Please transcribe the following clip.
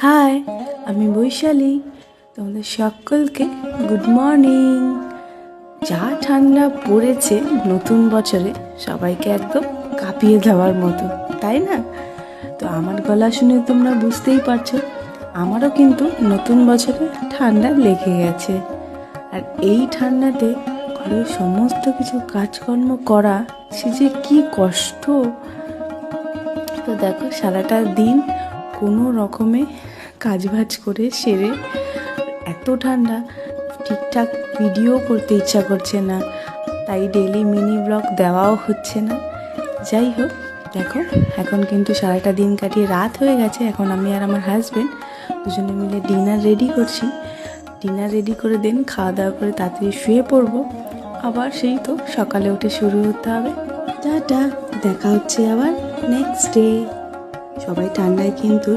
High, আমি বৈশালী। তোমাদের সকলকে গুড মর্নিং। যা ঠান্ডা পড়েছে নতুন বছরে, সবাইকে একদম কাঁপিয়ে দেওয়ার মতো, তাই না? তো আমার গলা শুনে তোমরা বুঝতেই পারছো, আমারও কিন্তু নতুন বছরে ঠান্ডা লেগে গেছে। আর এই ঠান্ডাতে ঘরের সমস্ত কিছু কাজকর্ম করা, সে যে কী কষ্ট। তো দেখো, সারাটা দিন কোনো রকমে কাজবাজ করে সেরে, এত ঠান্ডা ঠিকঠাক ভিডিও করতে ইচ্ছা করছে না, তাই ডেলি মিনি ব্লগ দেওয়াও হচ্ছে না। যাই হোক, দেখো এখন কিন্তু সারাটা দিন কাটিয়ে রাত হয়ে গেছে। এখন আমি আর আমার হাজব্যান্ড দুজনে মিলে ডিনার রেডি করছি। ডিনার রেডি করে দেন খাওয়া দাওয়া করে তাড়াতাড়ি শুয়ে পড়বো। আবার সেই তো সকালে উঠে শুরু হতে হবে। টাটা, দেখা হচ্ছে আবার নেক্সট ডে। সবাই ঠান্ডায় কিন্তু